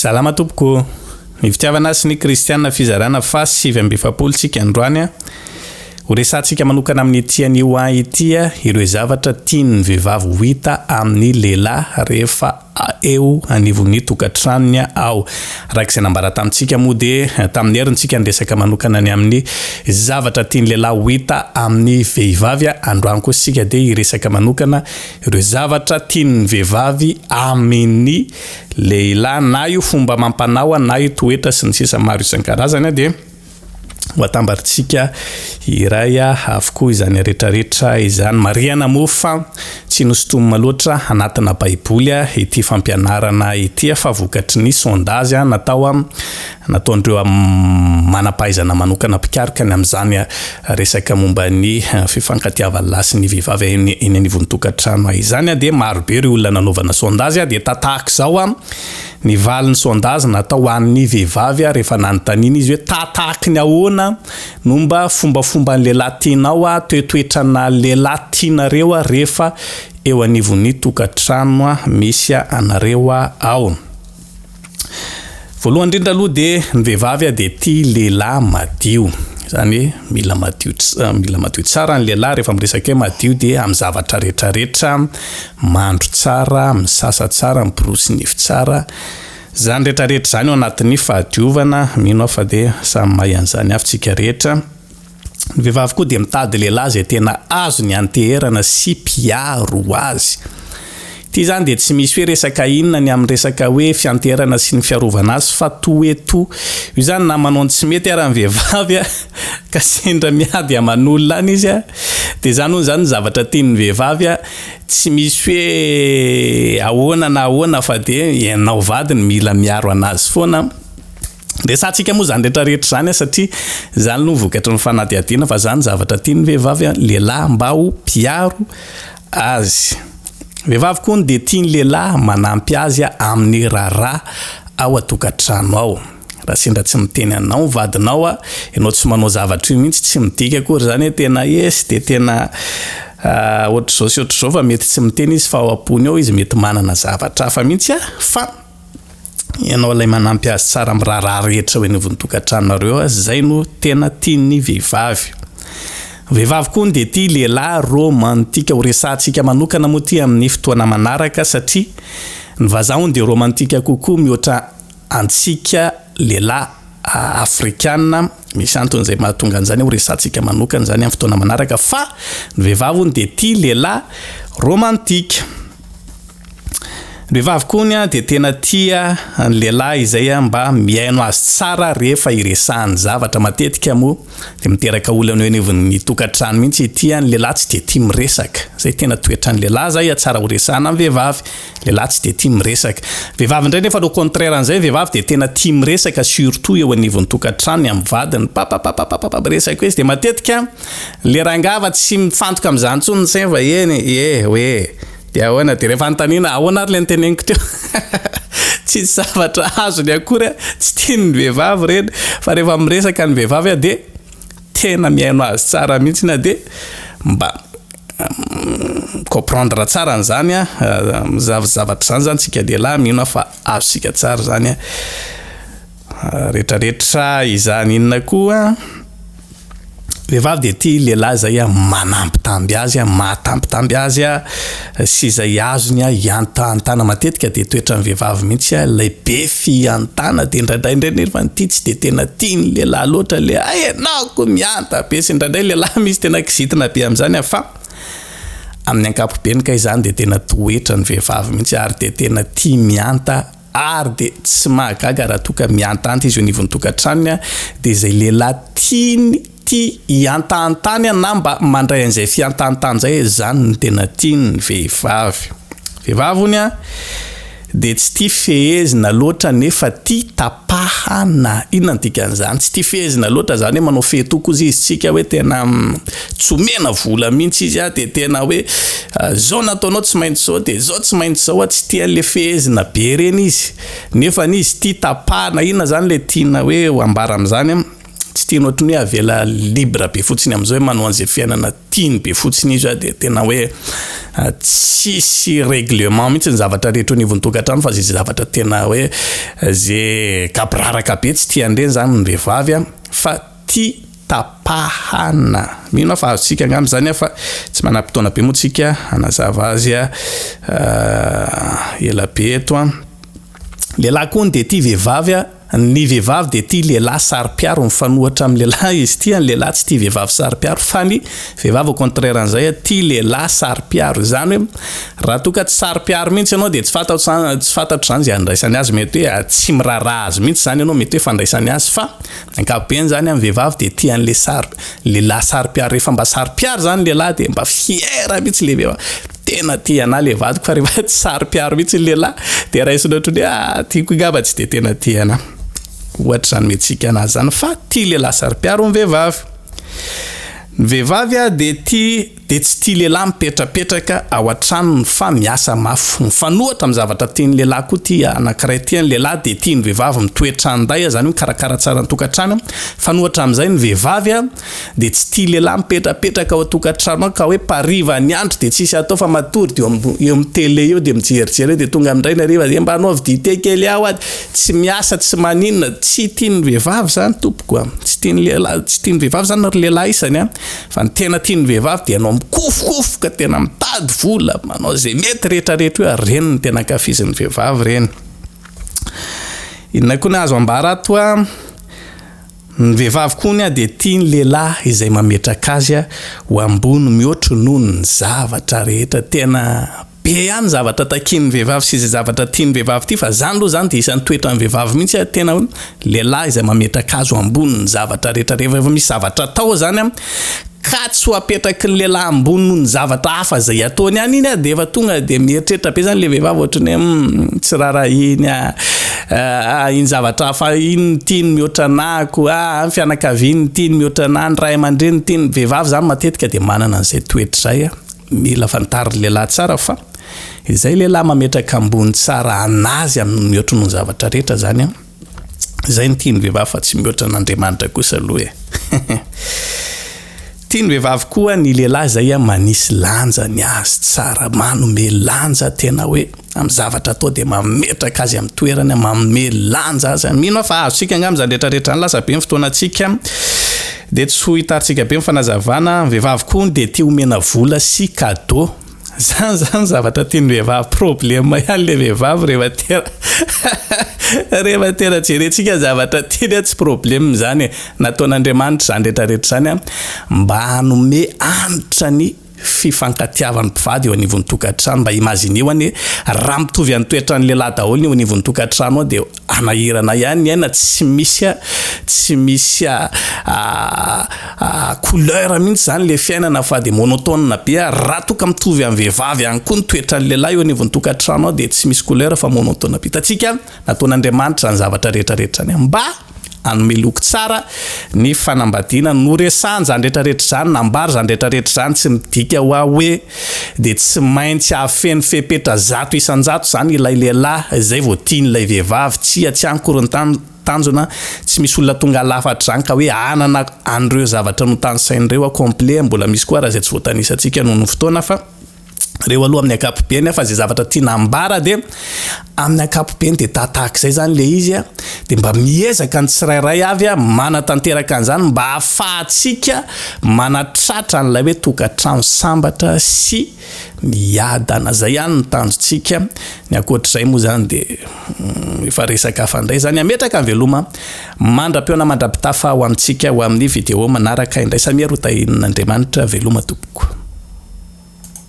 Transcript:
Salama tompoko. Ny fitiavana sy ny kristianina fizarana fa 7 tsika androany. Horesantsika manokana amin'ny tian'ny ity ireo zavatra tian'ny vehivavy hita amin'ny lehilahy rehefa eo anivon'ny tokantranony ao. Rak'izay nambara tamintsika moa dia tamin'ny herintsika ndresaka manokana ny amin'ny zavatra tian'ny lehilahy hita amin'ny vehivavy. Androany kosa sika dia iresaka manokana ireo zavatra tian'ny vehivavy amin'ny lehilahy, na io fomba mampanao na io toetra sy ny sisa maro isan-karazany dia watambartsika iray avokoa izany rehetrarehetra izany mariana mofa tsy nosotomina loatra anatina baiboly ity fampianarana ity fa vokatry ny sondage nataondreo manampahaizana manokana pikaroka ny amin'izany resaka momba ny fifankatiavana lahy sy ny vehivavy eny anivon'ny tokantrano izany dia maro be ireo olona nanaovana sondage dia tatahaka zao ny valin'ny sondage natao an'ny vehivavy rehefa nanontaniana izy hoe tatahaka ny ahoana nomba fombafomba ny lehilahy tianao toetoetrana lehilahy tianareo rehefa eo anivon'ny tokantrano misy anareo ao. Voalohany indrindra aloha dia ny vehivavy dia tia lehilahy madio. Zany mila madio tsara ny lehilahy rehefa miresaka hoe madio dia amin'ny zavatra rehetrarehetra, mandro tsara, misasa tsara, miborosy nify tsara. Zany rehetrarehetra zany ao anatin'ny fahadiovana, mino fa dia samy mahay an'izany avy rehetra. Ny vehivavy koa dia mitady lehilahy izay tena azo ny anteherana sy mpiaro azy. Ty zany dia tsy misy hoe resaka inona ny amin'ny resaka hoe fianterana sy ny fiarovana azy fa toeto. Io zany na manao tsy mety ara ny vehivavy ka sendra miady aman'olona any izy dia zany hono zany zavatra tian'ny vehivavy tsy misy hoe ahoana na ahoana fa dia ianao vadiny mila miaro anazy foana. Resantsika moa zany rehetrarehetra zany satria zany no vokatry ny fanadihadiana fa zany zavatra tian'ny vehivavy lehilahy mba ho mpiaro azy. Vehivavy koa dia tian'ny lehilahy manampy azy amin'ny raharaha ao atokantrano ao. Raha sendra tsy miteny anao vadinao ianao tsy manao zavatra io mihitsy tsy midika akory zany tena yes dia tena ohatr'izao sy ohatr'izao fa mety tsy miteny izy fa ao am-pony ao izy mety manana zavatra hafa mihitsy fa ianao ilay manampy azy tsara amin'ny raharaha rehetra ho anivon'ny tokantranonareo zay no tena tian'ny vehivavy. Vehivavy koa dia tia lehilahy romantika. Horesantsika manokana moa ty amin'ny fotoana manaraka satria ny vazaha dia romantika kokoa mihoatra antsika lehilahy afrikana. Misy antony izay mahatonga an'izany horesantsika manokana zany amin'ny fotoana manaraka fa ny vehivavy dia tia lehilahy romantika. Ny vehivavy koa dia tena tia ny lehilahy izay mba miaino azy tsara rehefa iresahany zavatra. Matetika moa dia miteraka olana eo anivon'ny tokantrano mihitsy tia ny lehilahy tsy dia tia miresaka. Zay tena toetran'ny lehilahy zay tsara horesahana amin'ny vehivavy. Lehilahy tsy dia tia miresaka. Vehivavy indray nefa le contraire an'izay, vehivavy dia tena tia miresaka surtout eo anivon'ny tokantrano amin'ny vadiny resaka izy dia matetika le rangava tsy mifantoka amin'izany intsony ny saina eny hoe dia ahoana dia rehefa antaniana ahoana ary le nteneniko teo tsy zavatra azo ny akory tsy tian'ny vehivavy reny fa rehefa miresaka ny vehivavy dia tena miaino azy tsara mihitsy na dia mba comprendre tsara an'izany zavatra zany tsika lehilahy mino fa azosika tsara zany rehetrarehetra izany inona koa. Vehivavy dia tia lehilahy zay manampy azy, mahatampitamby azy sy izay azony iantana. Matetika dia toetran'ny vehivavy mihitsy ilay be fiantana dia indraindray nefa ty tsy dia tena tian'ny lehilahy loatra le naoko mianta be sy indraindray lehilahy misy tena kizitina be amin'izany fa amin'ny ankapobeny ka izany dia tena toetran'ny vehivavy mihitsy ary dia tena tia mianta ary dia tsy mahagaga raha toka miantanta izy eo anivon'ny tokantranony dia izay lehilahy tiany iantantany na mba mandray an'izay fiantantany zay zany ny tena tian'ny vehivavy. Vehivavy hono dia tsy tia fehezina loatra nefa tia tapahana. Inona ny dikan'izany? Tsy tia fehezina loatra zany hoe manao fehtoko izy tsika hoe tena tsomena vola mihitsy izy dia tena hoe zao nataonao tsy maintsy zao dia zao tsy maintsy zao tsy tia le fehezina be reny izy nefa izy tia tapahana. Inona zany le tiana hoe ho ambara amin'izany tsy tiany ohatrany hoe avela libre be fotsiny am'izao hoe manao an'izay fiainana tiany be fotsiny izy de tena hoe tsisy règlement mihitsy ny zavatra rehetra ny vontokatrano fa zay zavatra tena hoe zay kabraraka be tsy tia andreny zany ny vehivavy fa tia tapahana. Mino fa azontsika angamba zany fa tsy manam-potoana be moa tsika anazava azy ela be eto lehilahy koa de tia vehivavy ny vehivavy de tia lehilahy saro-piaro mifanohatra amin'ny lehilahy izy tia ny lehilahy tsy tia vehivavy saro-piaro fa ny vehivavy au contraire an'izay tia lehilahy saro-piaro zany hoe raha toka tsy saro-piaro mihitsy ianao de tsy fantatro zany zay andraisany azy mety hoe tsy miraraha azy mihitsy zany ianao mety hoe fandraisany azy fa ankapobeny zany amin'ny vehivavy de tia an'le lehilahy saro-piaro rehefa mba saro-piaro zany lehilahy de mba fiera mihitsy le vehivavy tena tia anahy le vadiko fa rehefa tsy saro-piaro mihitsy ny lehilahy de raisiny ohatrany hoe tiako ngamba tsy de tena tia anahy ohatra zany metsika anazy zany fa tia lehilahy saro-piaro ny vehivavy. Ny vehivavy de tsy tia lehilahy mipetrapetraka ao an-tranony fa miasa mafy mifanohatra amin'ny zavatra tiany lehilahy koa tia anankiray tiany lehilahy de tia ny vehivavy mitoetra anday zany hoe karakara tsara ny tokantrano fanohatra amin'izay ny vehivavy de tsy tia lehilahy mipetrapetraka ao an-tokantrano ka hoe pariva ny andro de tsisy atao fa matory de eo amin'ny télé eo de mijerijery de tonga amindray na riva de mba anao vidité kely ao tsy miasa tsy maninona tsy tiany vehivavy zany tompoko tsy tiany lehilahy tsy tiany vehivavy zany ry lehilahy isany fa ny tena tiany vehivavy de anao mikofokofoka tena mitady vola manao zay mety rehetrarehetra hoe reny ny tena kafizin'ny vehivavy reny. Inona koa ny azo ambara ato ny vehivavy koa de tiany lehilahy izay mametraka azy ho ambony mihoatro noho ny zavatra rehetra tena be ihany zavatra takin'ny vehivavy sy izay zavatra tiany vehivavy ty fa zany aloha zany de isan'ny toetra ny vehivavy mihitsy tena hoe lehilahy izay mametraka azy ho ambony ny zavatra rehetra rehefa misy zavatra atao zany ka tsy ho apetraky ny lehilahy ambony noho ny zavatra hafa zay ataony ihany iny de efa tonga de mieritreritra be zany le vehivavy ohatrany hoe tsy rara iny iny zavatra hafa iny tiany mihoatra anako ny fianakaviany tiany mihoatra anahy ny ray aman-dreny tiany vehivavy zany matetika de manana an'izay toetra zay mila fantary lehilahy tsara fa izay lehilahy mametraka ambony tsara anazy amin'ny mihoatra noho ny zavatra rehetra zany zay ny tiany vehivavy fa tsy mihoatra n'Andriamanitra kosa aloha tiany vehivavy koa ny lehilahy zay manisy lanja ny azy tsara manome lanja tena hoe amin'ny zavatra atao de mametraka azy amin'ny toerany manome lanja azy mino fa azontsika angamba zany rehetrarehetra ny lasa be ny fotoanantsika de tsy ho hitaritsika be ny fanazavana vehivavy koa de tia omena vola sy cadeau zany zavatra tiany vehivavy problème ihany le vehivavy rehefa tena jerentsika zavatra tiany tsy problème zany nataon'Andriamanitra zany rehetrarehetra zany mba hanome anitra ny fifankatiavan'ny mpivady eo anivon'ny tokantrano mba imazineoany raha mitovy amin'ny toetrany lehilahy daholo eo anivon'ny tokantrano de anahirana ihany aina tsy misy couleur mihitsy zany le fiainana fa de monotone be raha toka mitovy amin'ny vehivavy ihany koa ny toetrany lehilahy eo anivon'ny tokantrano de tsy misy couleur fa monotone be tatsika nataon'Andriamanitra zany zavatra rehetrarehetra zany mba anome loko tsara ny fanambadiana no resahany zany rehetrarehetra zany nambary zany rehetrarehetra zany tsy midika hoe de tsy maintsy afeny fepetra zato isan-jato zany ilay lehilahy zay vao tian'ilay vehivavy tsy tanjona tsy misy olona tonga lafatra zany ka hoe anana an'ireo zavatra no tanysain'ireo complet mbola misy koa raha zay tsy voatanisantsika noho ny fotoana fa reo aloha amin'ny ankapobeny fa zay zavatra tiana ambara de amin'ny ankapobeny de tahak'izay zany le izy de mba miezaka ny tsirairay avy manatanteraka an'izany mba ahafahantsika manatratra an'ilay hoe tokantrano sambatra sy miadana zay ihany ny tanjontsika ny ankoatr'izay moa zany de efa resaka fandray zany ametraka ny veloma mandra-peona mandra-pitafa ho amintsika ho amin'ny vidéo manaraka indray samy arota in'Andriamanitra veloma tompoko.